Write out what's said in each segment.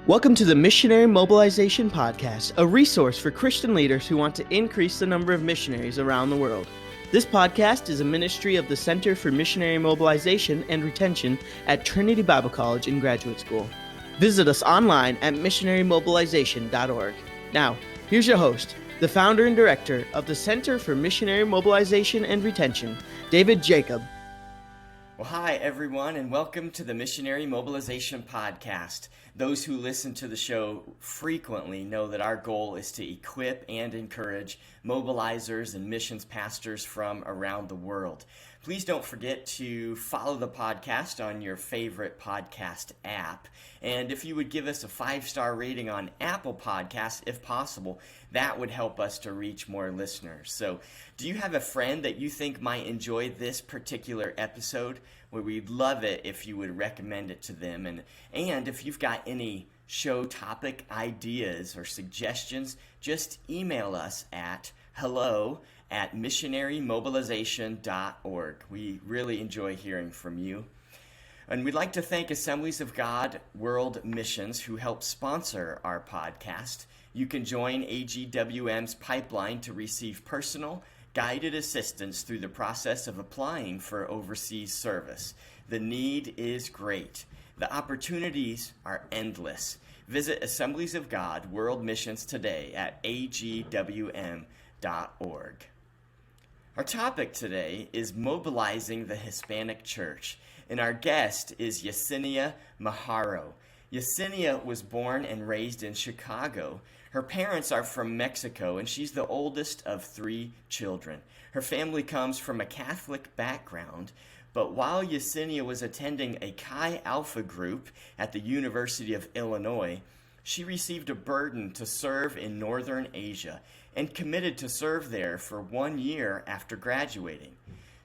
Welcome to the Missionary Mobilization Podcast, a resource for Christian leaders who want to increase the number of missionaries around the world. This podcast is a ministry of the Center for Missionary Mobilization and Retention at Trinity Bible College and Graduate School. Visit us online at missionarymobilization.org. Now, here's your host, the founder and director of the Center for Missionary Mobilization and Retention, David Jacob. Well, hi, everyone, and welcome to the Missionary Mobilization Podcast. Those who listen to the show frequently know that our goal is to equip and encourage mobilizers and missions pastors from around the world. Please don't forget to follow the podcast on your favorite podcast app. And if you would give us a 5-star rating on Apple Podcasts, if possible, that would help us to reach more listeners. So, do you have a friend that you think might enjoy this particular episode? Well, we'd love it if you would recommend it to them. And if you've got any show topic ideas or suggestions, just email us at hello@missionarymobilization.org. We really enjoy hearing from you. And we'd like to thank Assemblies of God World Missions who help sponsor our podcast. You can join AGWM's pipeline to receive personal, guided assistance through the process of applying for overseas service. The need is great. The opportunities are endless. Visit Assemblies of God World Missions today at agwm.org. Our topic today is Mobilizing the Hispanic Church, and our guest is Yesenia Mojarro. Yesenia was born and raised in Chicago. Her parents are from Mexico, and she's the oldest of 3 children. Her family comes from a Catholic background, but while Yesenia was attending a Chi Alpha group at the University of Illinois, she received a burden to serve in Northern Asia and committed to serve there for 1 year after graduating.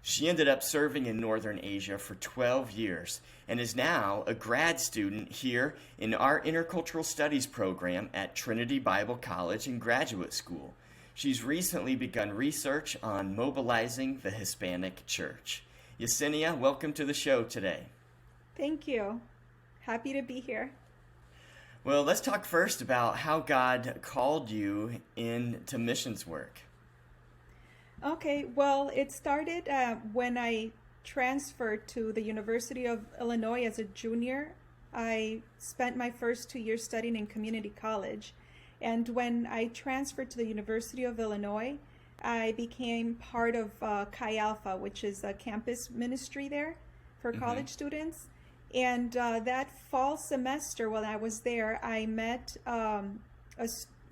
She ended up serving in Northern Asia for 12 years and is now a grad student here in our Intercultural Studies program at Trinity Bible College and Graduate School. She's recently begun research on mobilizing the Hispanic Church. Yesenia, welcome to the show today. Thank you. Happy to be here. Well, let's talk first about how God called you into missions work. Okay, well, it started when I transferred to the University of Illinois as a junior. I spent my first 2 years studying in community college. And when I transferred to the University of Illinois, I became part of Chi Alpha, which is a campus ministry there for college students. And that fall semester while I was there, I met a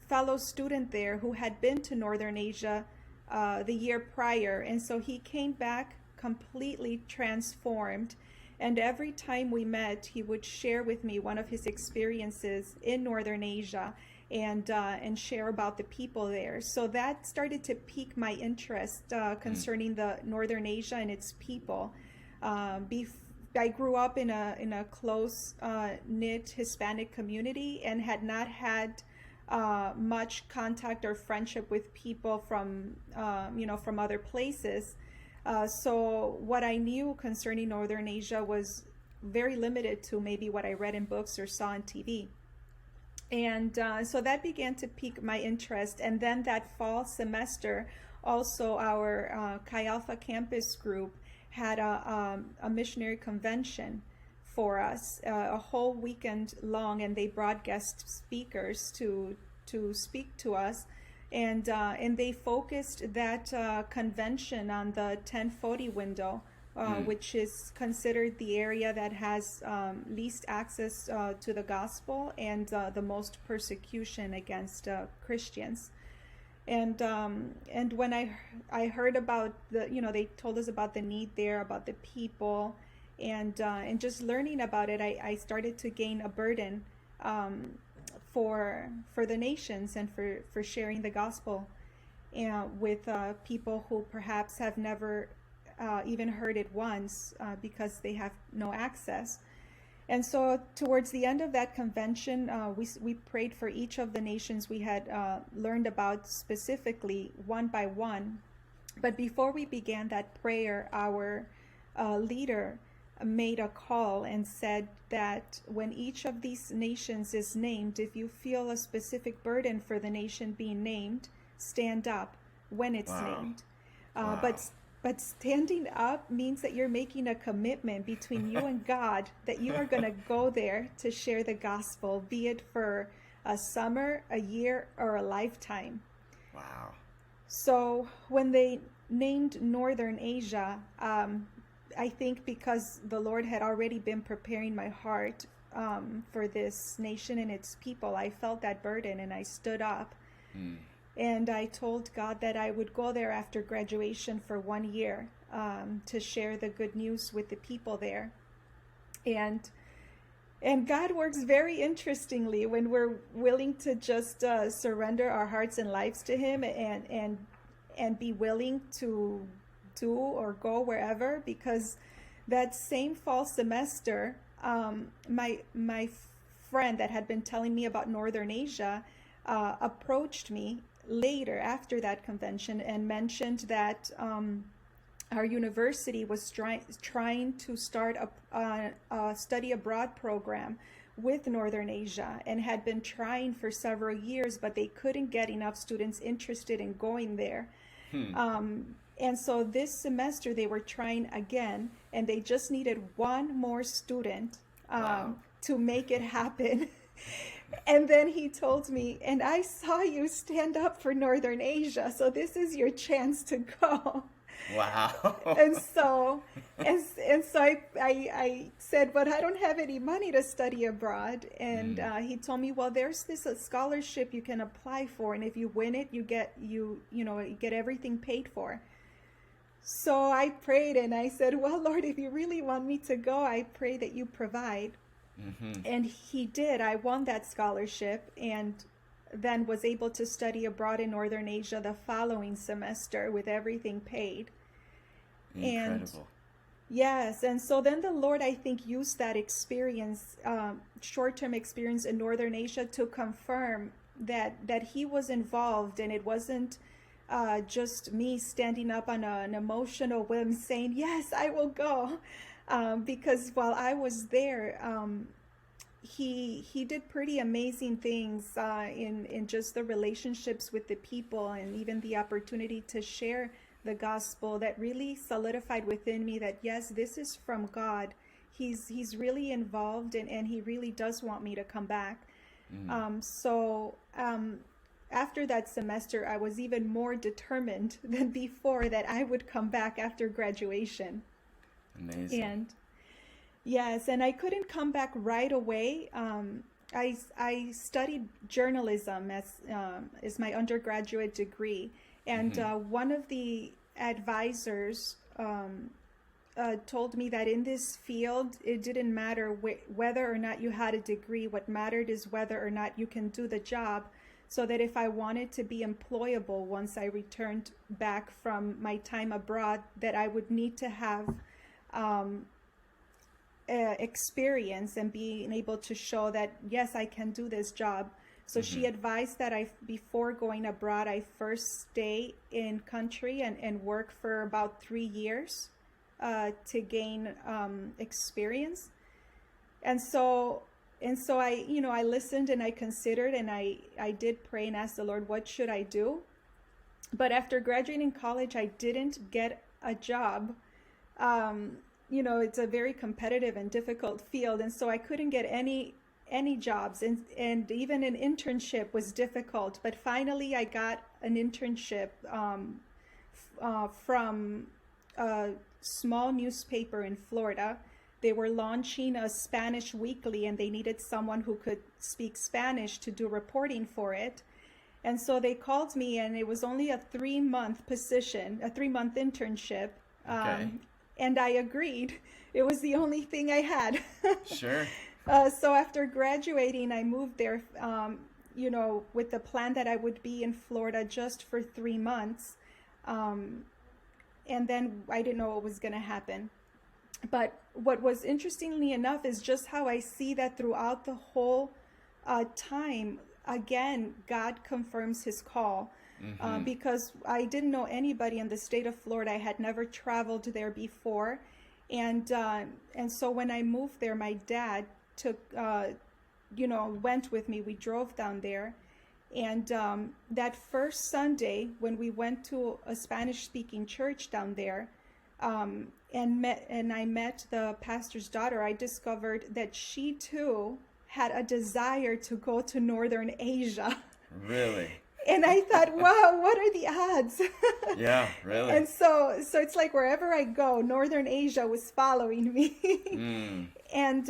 fellow student there who had been to Northern Asia the year prior. And so he came back completely transformed. And every time we met, he would share with me one of his experiences in Northern Asia and share about the people there. So that started to pique my interest concerning the Northern Asia and its people. I grew up in a close knit Hispanic community and had not had much contact or friendship with people from from other places. So what I knew concerning Northern Asia was very limited to maybe what I read in books or saw on TV. And so that began to pique my interest. And then that fall semester, also our Chi Alpha campus group had a missionary convention for us, a whole weekend long, and they brought guest speakers to speak to us, and they focused that convention on the 1040 window, which is considered the area that has least access to the gospel and the most persecution against Christians. And when I heard about they told us about the need there, about the people, and just learning about it, I started to gain a burden for the nations and for sharing the gospel with people who perhaps have never even heard it once because they have no access. And so towards the end of that convention, we prayed for each of the nations we had learned about specifically one by one. But before we began that prayer, our leader made a call and said that when each of these nations is named, if you feel a specific burden for the nation being named, stand up when it's named. But standing up means that you're making a commitment between you and God that you are going to go there to share the gospel, be it for a summer, a year, or a lifetime. Wow. So when they named Northern Asia, I think because the Lord had already been preparing my heart for this nation and its people, I felt that burden and I stood up. And I told God that I would go there after graduation for 1 year to share the good news with the people there. And God works very interestingly when we're willing to just surrender our hearts and lives to Him and be willing to do or go wherever. Because that same fall semester, my friend that had been telling me about Northern Asia approached me later after that convention and mentioned that our university was trying to start a study abroad program with Northern Asia and had been trying for several years, but they couldn't get enough students interested in going there. And so this semester they were trying again, and they just needed one more student to make it happen. And then he told me, and I saw you stand up for Northern Asia, so this is your chance to go. Wow. And so I said, but I don't have any money to study abroad. And he told me, well, there's this scholarship you can apply for, and if you win it, you get everything paid for. So I prayed and I said, well, Lord, if you really want me to go, I pray that you provide. And He did. I won that scholarship and then was able to study abroad in Northern Asia the following semester with everything paid. Incredible. And yes, and so then the Lord, I think, used that experience, short-term experience in Northern Asia to confirm that He was involved, and it wasn't just me standing up on an emotional whim saying, yes, I will go. Because while I was there, he did pretty amazing things in just the relationships with the people, and even the opportunity to share the gospel that really solidified within me that, yes, this is from God. He's really involved, and He really does want me to come back. So after that semester, I was even more determined than before that I would come back after graduation. Amazing. And yes, and I couldn't come back right away. I studied journalism as my undergraduate degree, and one of the advisors told me that in this field, it didn't matter whether or not you had a degree. What mattered is whether or not you can do the job. So that if I wanted to be employable once I returned back from my time abroad, that I would need to have experience and being able to show that, yes, I can do this job. So she advised that before going abroad, I first stay in country and work for about 3 years to gain experience. And so I listened and I considered, and I did pray and ask the Lord, what should I do? But after graduating college, I didn't get a job. It's a very competitive and difficult field, and so I couldn't get any jobs, and even an internship was difficult. But finally, I got an internship from a small newspaper in Florida. They were launching a Spanish weekly, and they needed someone who could speak Spanish to do reporting for it. And so they called me, and it was only a 3-month position, a 3-month internship. Okay. And I agreed. It was the only thing I had. Sure. So after graduating, I moved there, with the plan that I would be in Florida just for 3 months. And then I didn't know what was going to happen. But what was interestingly enough is just how I see that throughout the whole time, again, God confirms His call. Because I didn't know anybody in the state of Florida. I had never traveled there before. And so when I moved there, my dad took went with me. We drove down there, and that first Sunday when we went to a Spanish-speaking church down there, and I met the pastor's daughter, I discovered that she too had a desire to go to Northern Asia. Really? And I thought, wow, what are the odds? Yeah, really. And so it's like wherever I go, Northern Asia was following me. And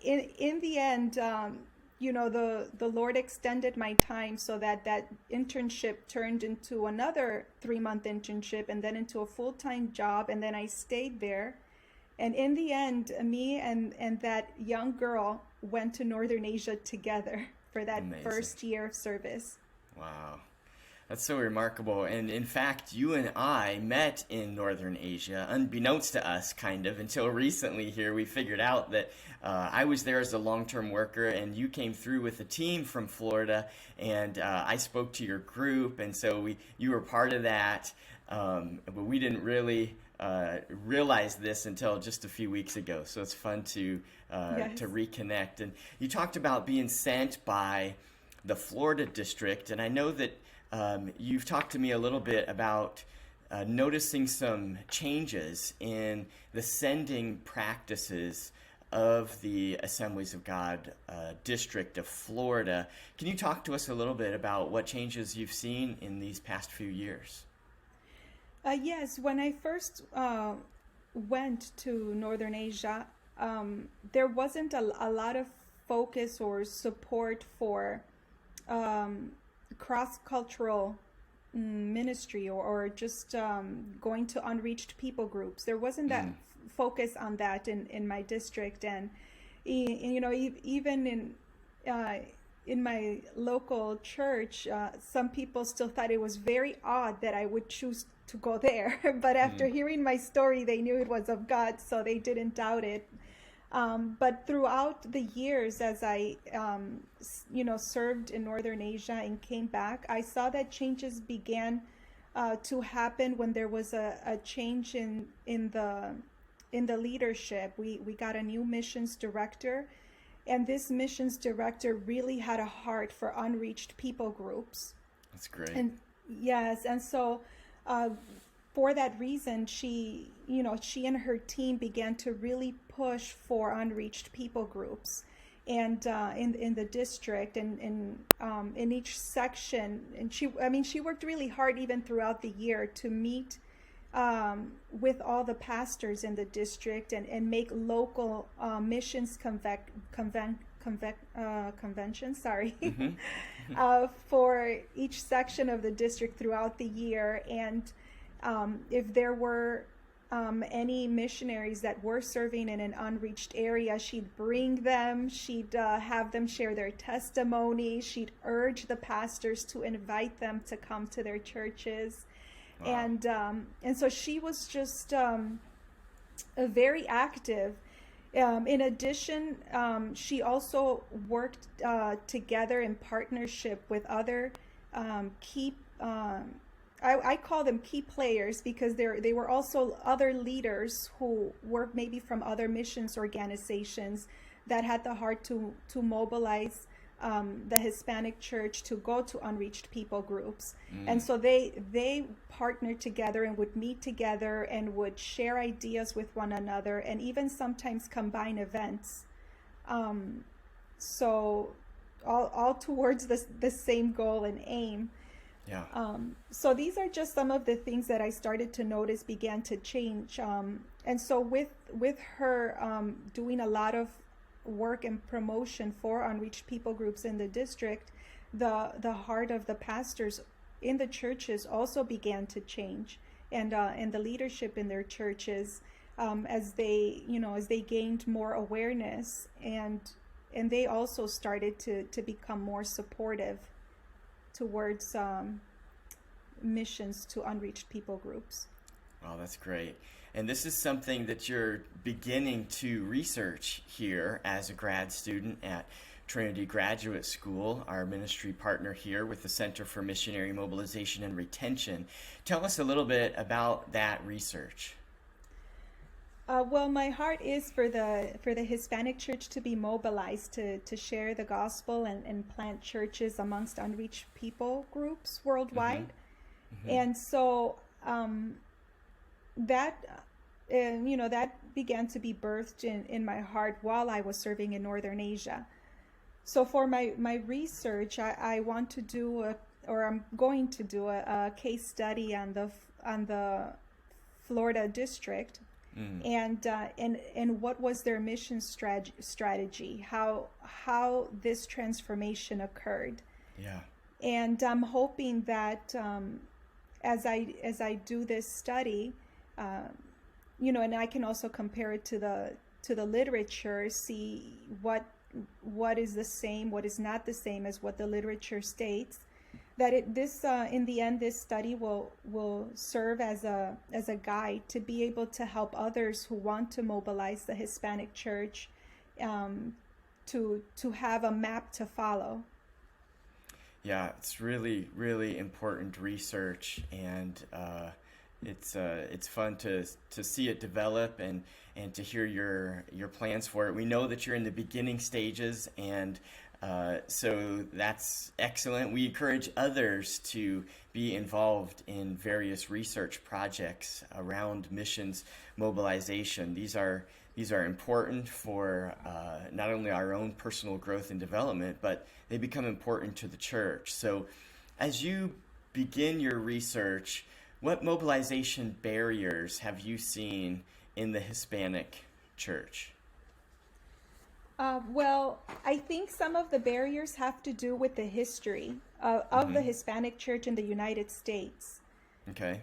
in the end, the Lord extended my time so that internship turned into another 3-month internship, and then into a full-time job, and then I stayed there. And in the end, me and that young girl went to Northern Asia together for that Amazing. first year of service. Wow. That's so remarkable. And in fact, you and I met in Northern Asia, unbeknownst to us, kind of, until recently here we figured out that I was there as a long-term worker, and you came through with a team from Florida, and I spoke to your group, and so you were part of that, but we didn't really realize this until just a few weeks ago. So it's fun to Yes. reconnect. And you talked about being sent by the Florida district, and I know that you've talked to me a little bit about noticing some changes in the sending practices of the Assemblies of God District of Florida. Can you talk to us a little bit about what changes you've seen in these past few years? Yes, when I first went to Northern Asia, there wasn't a lot of focus or support for cross-cultural ministry or just going to unreached people groups. There wasn't that focus on that in my district, and even in my local church, some people still thought it was very odd that I would choose to go there. But after hearing my story, they knew it was of God, so they didn't doubt it. But throughout the years, as I, served in Northern Asia and came back, I saw that changes began to happen when there was a change in the leadership. We got a new missions director, and this missions director really had a heart for unreached people groups. That's great. And yes, and so for that reason, she and her team began to really push for unreached people groups, and in the district, and in each section. And she worked really hard even throughout the year to meet with all the pastors in the district and make local missions conventions. Sorry. For each section of the district throughout the year. And if there were any missionaries that were serving in an unreached area, she'd bring them, she'd have them share their testimony, she'd urge the pastors to invite them to come to their churches. Wow. And so she was just very active. In addition, she also worked together in partnership with other key I call them key players, because they were also other leaders who were maybe from other missions organizations that had the heart to mobilize the Hispanic Church to go to unreached people groups. And so they partnered together and would meet together and would share ideas with one another, and even sometimes combine events. So all towards the same goal and aim. Yeah. So these are just some of the things that I started to notice began to change. And so with her doing a lot of work and promotion for unreached people groups in the district, the heart of the pastors in the churches also began to change, and the leadership in their churches, as they gained more awareness, and they also started to become more supportive towards missions to unreached people groups. Wow, that's great. And this is something that you're beginning to research here as a grad student at Trinity Graduate School, our ministry partner here with the Center for Missionary Mobilization and Retention. Tell us a little bit about that research. Well, my heart is for the Hispanic Church to be mobilized to share the gospel and plant churches amongst unreached people groups Mm-hmm. worldwide. Mm-hmm. And so that that began to be birthed in my heart while I was serving in Northern Asia. So for my research, I want to do or I'm going to do a case study on the Florida district, Mm. and what was their mission strategy, how this transformation occurred. Yeah. And I'm hoping that as I do this study, uh, and I can also compare it to the literature, see what is the same, what is not the same as what the literature states. That this in the end, this study will serve as a guide to be able to help others who want to mobilize the Hispanic Church, to have a map to follow. Yeah, it's really, really important research, and it's fun to see it develop and to hear your plans for it. We know that you're in the beginning stages, and so that's excellent. We encourage others to be involved in various research projects around missions mobilization. These are important for not only our own personal growth and development, but they become important to the church. So, as you begin your research, what mobilization barriers have you seen in the Hispanic church? Well, I think some of the barriers have to do with the history of Mm-hmm. the Hispanic Church in the United States. Okay.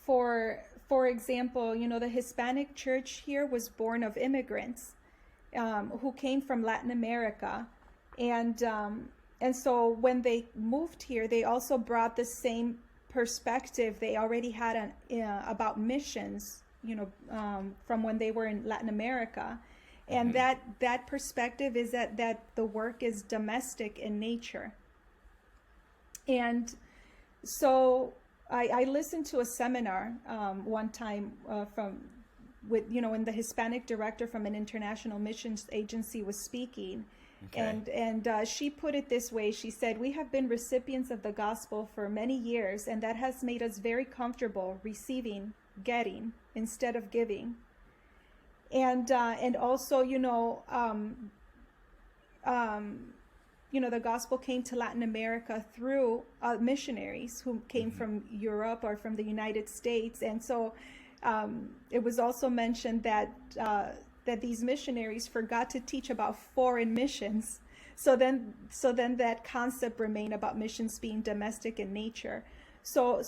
For example, the Hispanic Church here was born of immigrants who came from Latin America, and so when they moved here, they also brought the same perspective they already had about missions, from when they were in Latin America, and Mm-hmm. that perspective is that the work is domestic in nature. And so I listened to a seminar one time when the Hispanic director from an international missions agency was speaking, Okay. and she put it this way. She said, "We have been recipients of the gospel for many years, and that has made us very comfortable receiving, getting instead of giving." And also, the gospel came to Latin America through missionaries who came Mm-hmm. from Europe or from the United States, and so it was also mentioned that these missionaries forgot to teach about foreign missions. So then that concept remained about missions being domestic in nature. So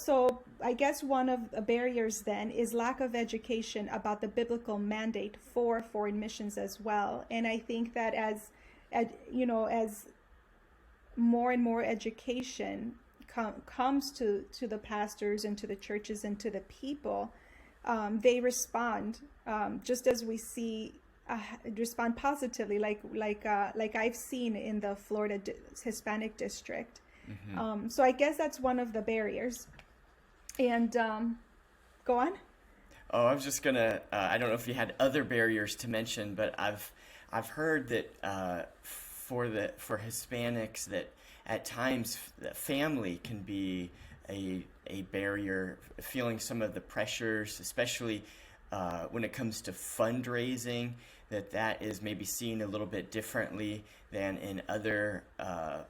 I guess one of the barriers then is lack of education about the biblical mandate for foreign missions as well. And I think that as more and more education comes to the pastors and to the churches and to the people, they respond, just as we see, respond positively, like I've seen in the Florida Hispanic district. Mm-hmm. So I guess that's one of the barriers. And go on. Oh, I was just gonna. I don't know if you had other barriers to mention, but I've heard that for Hispanics that at times that family can be a barrier, feeling some of the pressures, especially when it comes to fundraising. That is maybe seen a little bit differently than in other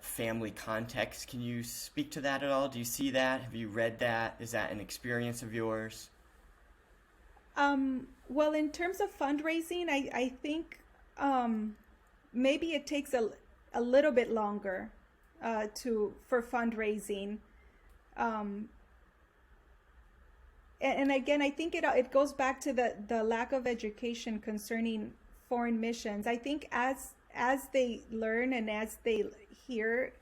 family contexts. Can you speak to that at all? Do you see that? Have you read that? Is that an experience of yours? Well, in terms of fundraising, I think maybe it takes a little bit longer for fundraising. Um, and again, I think it goes back to the lack of education concerning foreign missions. I think as they learn and as they hear,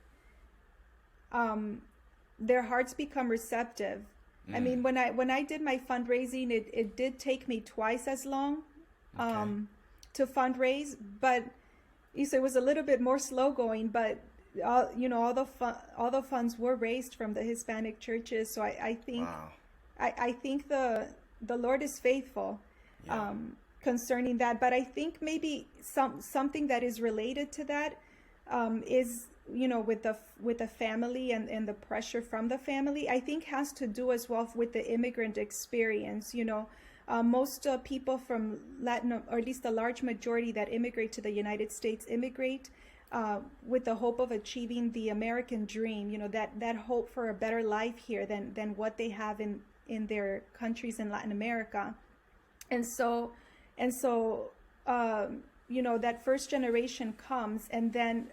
their hearts become receptive. I Mm, mean, when I did my fundraising, it did take me twice as long okay. to fundraise, but so it was a little bit more slow going. But all the funds were raised from the Hispanic churches. So I think Wow. I think the Lord is faithful. Yeah. Concerning that. But I think maybe something that is related to that is, with the family and the pressure from the family, I think has to do as well with the immigrant experience. Most people from Latin, or at least a large majority that immigrate to the United States, immigrate with the hope of achieving the American dream, that hope for a better life here than what they have in their countries in Latin America. And so that first generation comes, and then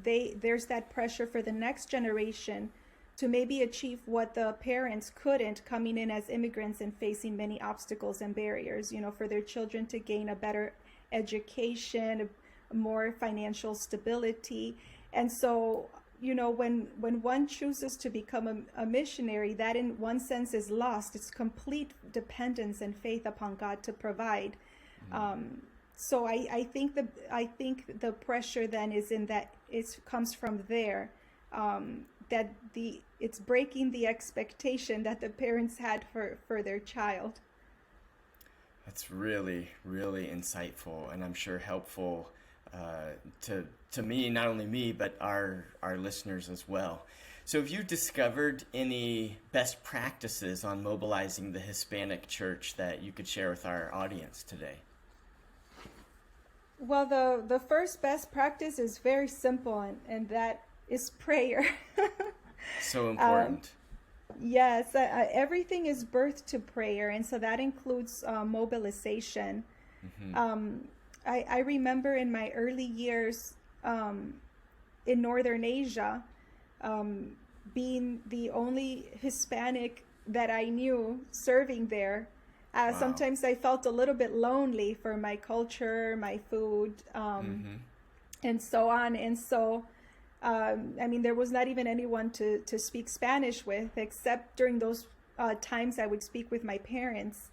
there's that pressure for the next generation to maybe achieve what the parents couldn't, coming in as immigrants and facing many obstacles and barriers, for their children to gain a better education, more financial stability. And so, when one chooses to become a missionary, that in one sense is lost. It's complete dependence and faith upon God to provide. So I think the pressure then is in that it comes from there, that it's breaking the expectation that the parents had for their child. That's really, really insightful, and I'm sure helpful to me, not only me, but our listeners as well. So have you discovered any best practices on mobilizing the Hispanic church that you could share with our audience today? Well, the first best practice is very simple, and that is prayer. So important. Yes, everything is birthed to prayer, and so that includes mobilization. Mm-hmm. I remember in my early years in Northern Asia, being the only Hispanic that I knew serving there. Wow. Sometimes I felt a little bit lonely for my culture, my food, and so on. And so, there was not even anyone to speak Spanish with, except during those times I would speak with my parents.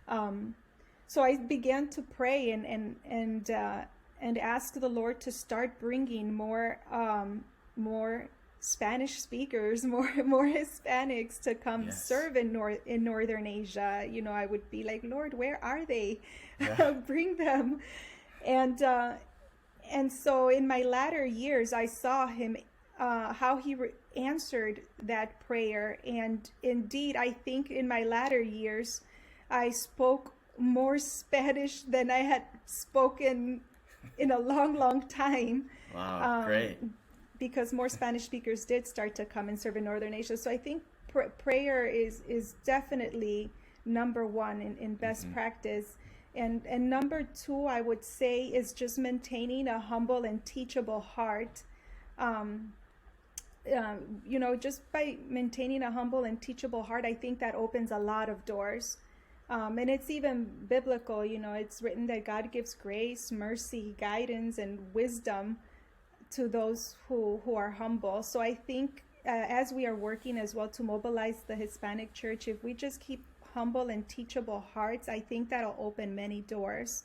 So I began to pray and ask the Lord to start bringing more Spanish speakers, more Hispanics to come Yes. serve in Northern Asia. I would be like, Lord, where are they? Yeah. Bring them. And so in my latter years, I saw him how he answered that prayer. And indeed, I think in my latter years, I spoke more Spanish than I had spoken in a long, long time. Wow, great. Because more Spanish speakers did start to come and serve in Northern Asia. So I think prayer is definitely number one in best practice. And number two, I would say, is just maintaining a humble and teachable heart. Just by maintaining a humble and teachable heart, I think that opens a lot of doors. And it's even biblical, it's written that God gives grace, mercy, guidance, and wisdom to those who are humble. So I think as we are working as well to mobilize the Hispanic church, if we just keep humble and teachable hearts, I think that'll open many doors.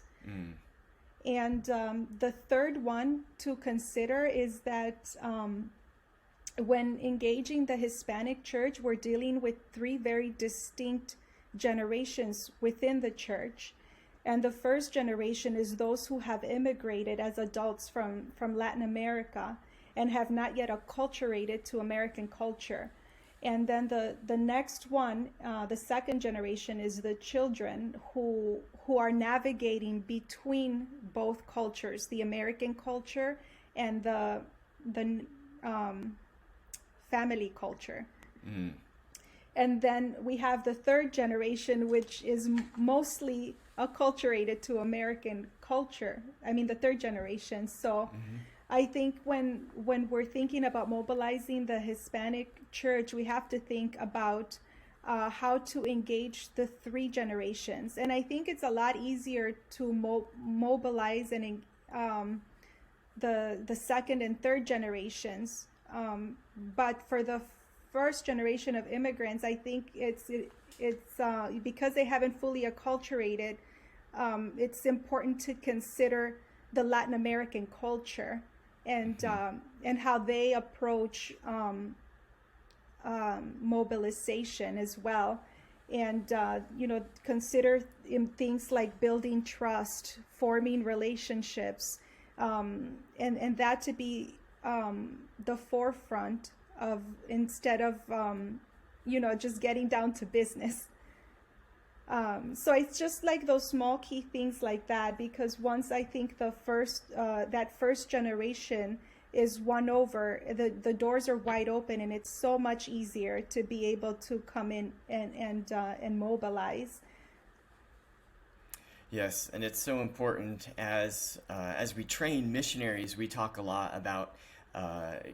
And the third one to consider is that when engaging the Hispanic church, we're dealing with three very distinct generations within the church. And the first generation is those who have immigrated as adults from Latin America and have not yet acculturated to American culture. And then the next one, the second generation, is the children who are navigating between both cultures, the American culture and the family culture. And then we have the third generation, which is mostly acculturated to American culture. The third generation. So I think when we're thinking about mobilizing the Hispanic church, we have to think about how to engage the three generations. And I think it's a lot easier to mobilize and the second and third generations. But for the first generation of immigrants, I think it's because they haven't fully acculturated, it's important to consider the Latin American culture and how they approach mobilization as well. and consider things like building trust, forming relationships, and that to be the forefront of, instead of just getting down to business. So it's just like those small key things like that, because once I think that first generation is won over, the doors are wide open, and it's so much easier to be able to come in and mobilize. Yes, and it's so important as we train missionaries. We talk a lot about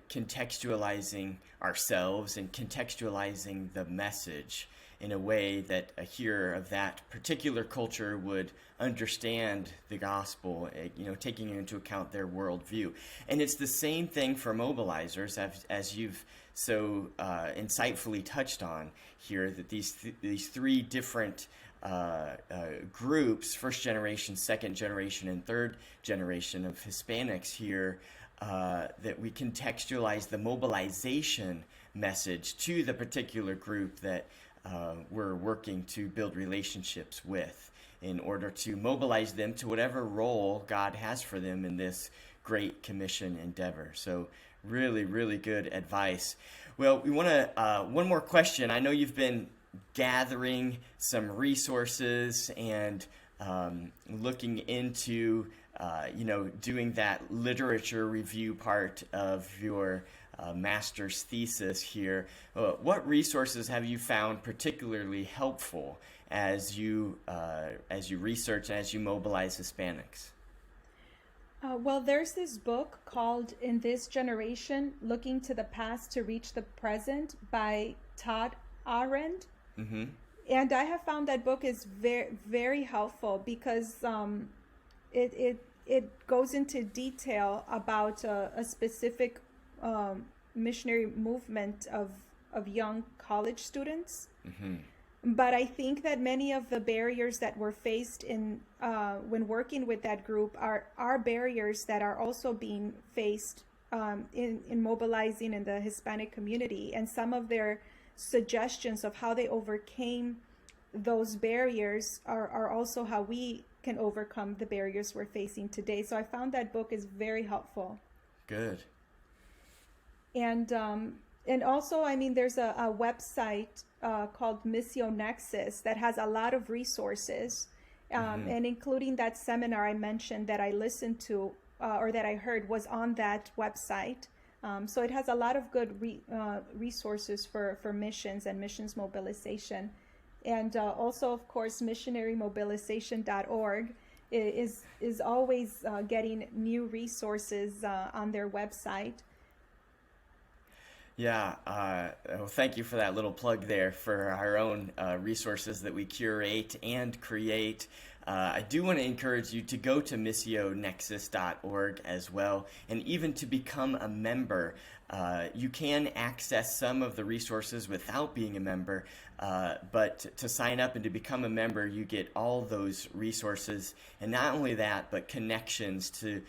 contextualizing ourselves and contextualizing the message in a way that a hearer of that particular culture would understand the gospel, taking into account their worldview. And it's the same thing for mobilizers, as you've so insightfully touched on here, that these three different groups, first generation, second generation, and third generation of Hispanics here, that we contextualize the mobilization message to the particular group that we're working to build relationships with, in order to mobilize them to whatever role God has for them in this great commission endeavor. So really, really good advice. Well, we want to, one more question. I know you've been gathering some resources and looking into, doing that literature review part of your master's thesis here. What resources have you found particularly helpful as you research and as you mobilize Hispanics? Well, there's this book called In This Generation, Looking to the Past to Reach the Present by Todd Arend. Mm-hmm. And I have found that book is very, very helpful, because it goes into detail about a specific missionary movement of young college students. Mm-hmm. But I think that many of the barriers that were faced in when working with that group are barriers that are also being faced in mobilizing in the Hispanic community, and some of their suggestions of how they overcame those barriers are also how we can overcome the barriers we're facing today. So I found that book is very helpful. Good. And also, there's a website called Missio Nexus that has a lot of resources, and including that seminar I mentioned that I listened to or that I heard was on that website. So it has a lot of good resources for missions and missions mobilization. And also, of course, missionarymobilization.org is always getting new resources on their website. Yeah, well, thank you for that little plug there for our own resources that we curate and create. I do want to encourage you to go to missionexus.org as well, and even to become a member. You can access some of the resources without being a member, but to sign up and to become a member, you get all those resources, and not only that, but connections to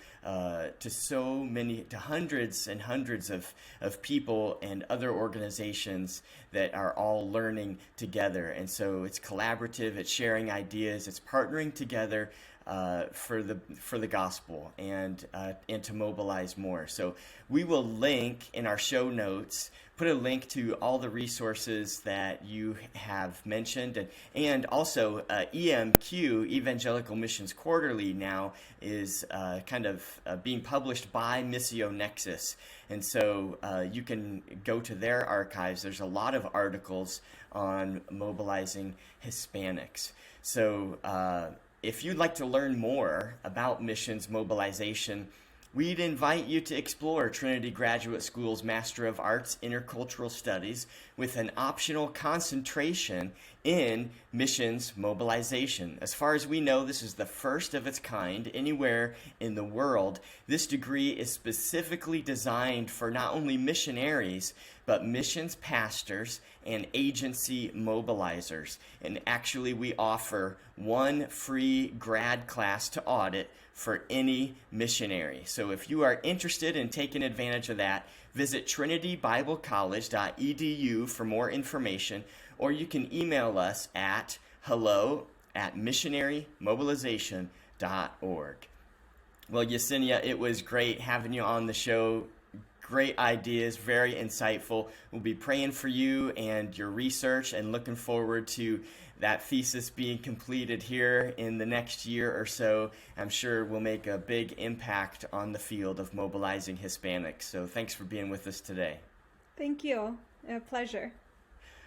hundreds and hundreds of people and other organizations that are all learning together. And so it's collaborative, it's sharing ideas, it's partnering together for the gospel and to mobilize more. So we will link in our show notes, put a link to all the resources that you have mentioned, and also EMQ, Evangelical Missions Quarterly, now is being published by Missio Nexus. And so you can go to their archives. There's a lot of articles on mobilizing Hispanics. So if you'd like to learn more about missions mobilization, we'd invite you to explore Trinity Graduate School's Master of Arts Intercultural Studies with an optional concentration in missions mobilization. As far as we know, this is the first of its kind anywhere in the world. This degree is specifically designed for not only missionaries, but missions pastors and agency mobilizers. And actually, we offer one free grad class to audit for any missionary. So if you are interested in taking advantage of that, visit trinitybiblecollege.edu for more information, or you can email us at hello@missionarymobilization.org. Well, Yesenia, it was great having you on the show. Great ideas, very insightful. We'll be praying for you and your research and looking forward to that thesis being completed here in the next year or so. I'm sure will make a big impact on the field of mobilizing Hispanics. So thanks for being with us today. Thank you. A pleasure.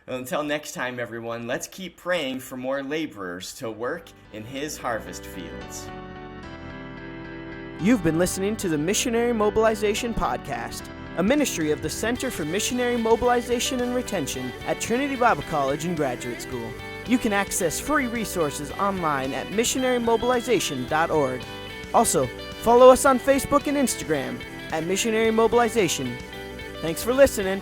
Well, until next time, everyone, let's keep praying for more laborers to work in His harvest fields. You've been listening to the Missionary Mobilization Podcast, a ministry of the Center for Missionary Mobilization and Retention at Trinity Bible College and Graduate School. You can access free resources online at missionarymobilization.org. Also, follow us on Facebook and Instagram at Missionary Mobilization. Thanks for listening.